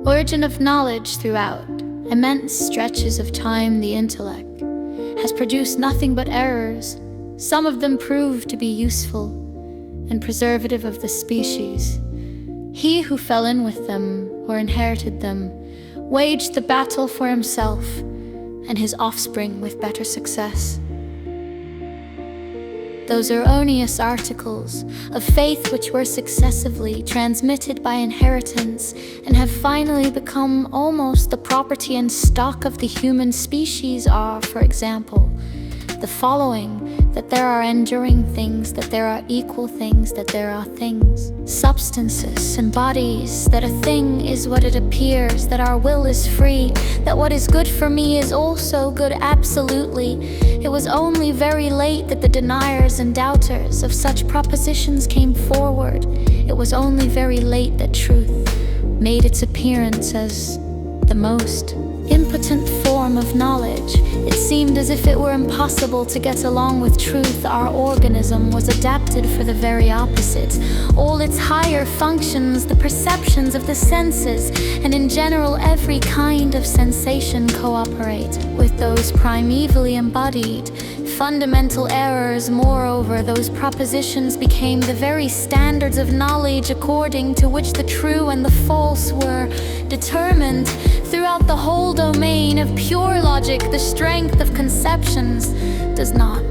Origin of knowledge throughout immense stretches of time, the intellect has produced nothing but errors. Some of them proved to be useful and preservative of the species. He who fell in with them or inherited them waged the battle for himself and his offspring with better success. Those erroneous articles of faith which were successively transmitted by inheritance and have finally become almost the property and stock of the human species are, for example, the following: that there are enduring things, that there are equal things, that there are things, substances and bodies, that a thing is what it appears, that our will is free, that what is good for me is also good absolutely. It was only very late that the deniers and doubters of such propositions came forward. It was only very late that truth made its appearance as the most impotent form of knowledge. It seemed as if it were impossible to get along with truth. Our organism was adapted for the very opposite. All its higher functions, the perceptions of the senses, and in general every kind of sensation cooperate with those primevally embodied fundamental errors. Moreover, those propositions became the very standards of knowledge according to which the true and the false were determined. Throughout the whole domain of pure logic, the strength of conceptions does not,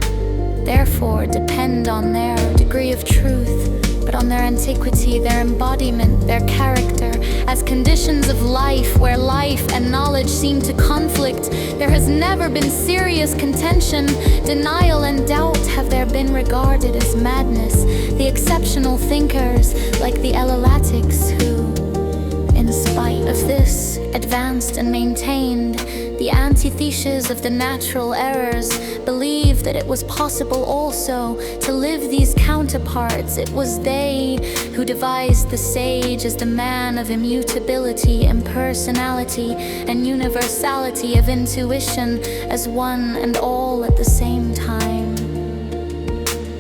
therefore, depend on their degree of truth, but on their antiquity, their embodiment, their character. As conditions of life where life and knowledge seem to conflict, there has never been serious contention. Denial and doubt have there been regarded as madness. The exceptional thinkers, like the Eleatics, who, in spite of this, advanced and maintained the antitheses of the natural errors, believed that it was possible also to live these counterparts. It was they who devised the sage as the man of immutability, impersonality, and universality of intuition as one and all at the same time.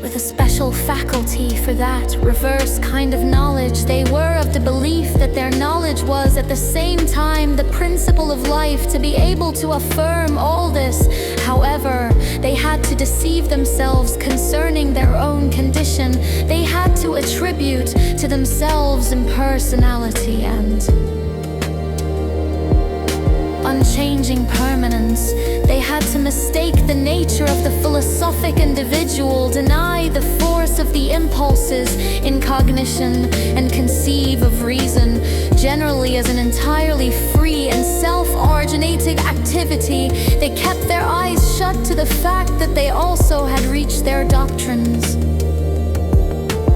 With a special faculty for that reverse kind of knowledge, they were of the belief that their knowledge was at the same time the principle of life. To be able to affirm all this, however, they had to deceive themselves concerning their own condition. They had to attribute to themselves impersonality and unchanging permanence. They had to mistake the nature of the philosophic individual, deny the force of the impulses in cognition, and conceive of reason generally as an entirely free and self-originating activity. They kept their eyes shut to the fact that they also had reached their doctrines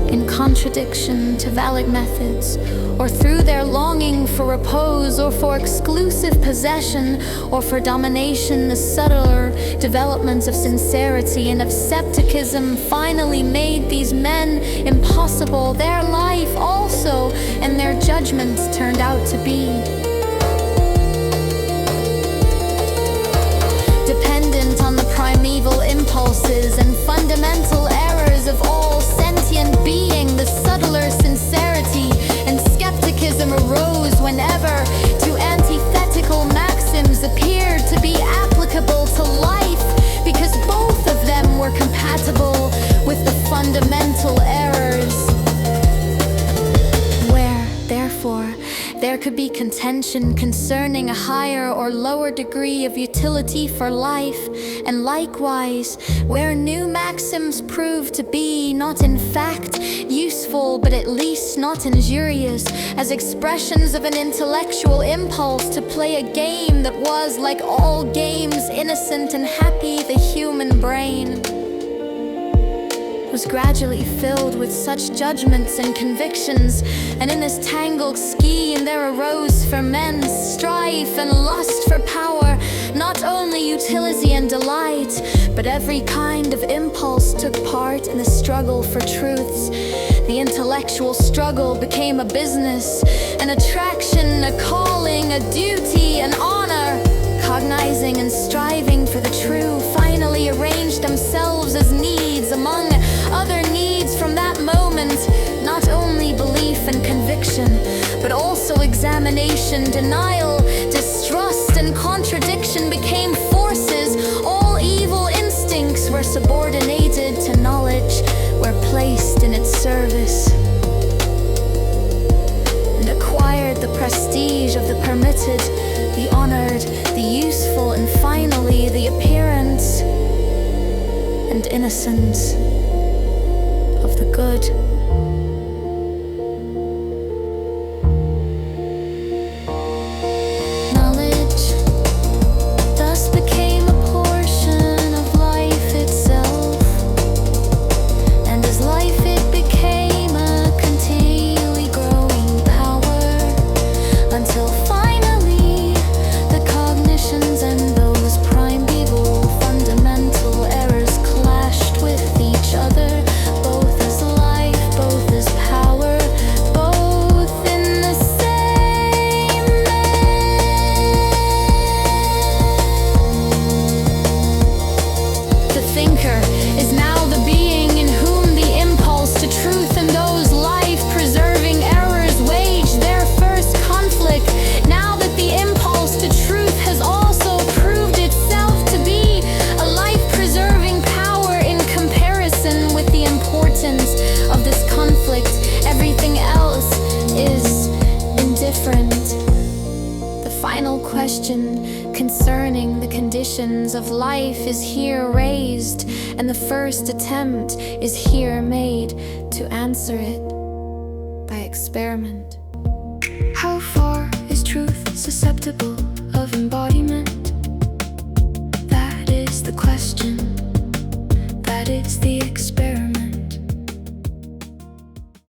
in contradiction to valid methods, or through their longing for repose, or for exclusive possession, or for domination. The subtler developments of sincerity and of skepticism finally made these men impossible. Their life also and their judgments turned out to be dependent on the primeval impulses and fundamental errors of all sentient being. The subtler sincerity and skepticism arose whenever two antithetical maxims appeared to be applicable to life, because both of them were compatible with the fundamental errors. Where, therefore, there could be contention concerning a higher or lower degree of utility for life, and likewise, where new maxims prove to be not in fact useful, but at least not injurious, as expressions of an intellectual impulse to play a game that was, like all games, innocent and happy, the human brain was gradually filled with such judgments and convictions, and in this tangled scheme there arose for men strife and lust for power. Not only utility and delight, but every kind of impulse took part in the struggle for truths. The intellectual struggle became a business, an attraction, a calling, a duty, an honor. Cognizing and striving for the true finally arranged themselves as needs among other needs. From that moment, not only belief and conviction, but also examination, denial, distrust, and contradiction became forces. All evil instincts were subordinated to knowledge, were placed in its service, and acquired the prestige of the permitted, the honored, the useful, and finally the appearance and innocence of the good. Knowledge thus became a portion of life itself, and as life it became a continually growing power, until finally the cognitions and those primeval fundamental errors clashed with each other, both as life, both as power, both in the same man. The thinker is now the being in whom the impulse to truth and those life-preserving errors wage their first conflict. Now that the impulse to truth has also proved itself to be a life-preserving power in comparison with the importance of this conflict, everything else is indifferent. The final question concerning the conditions of life is here raised, and the first attempt is here made to answer it by experiment. How far is truth susceptible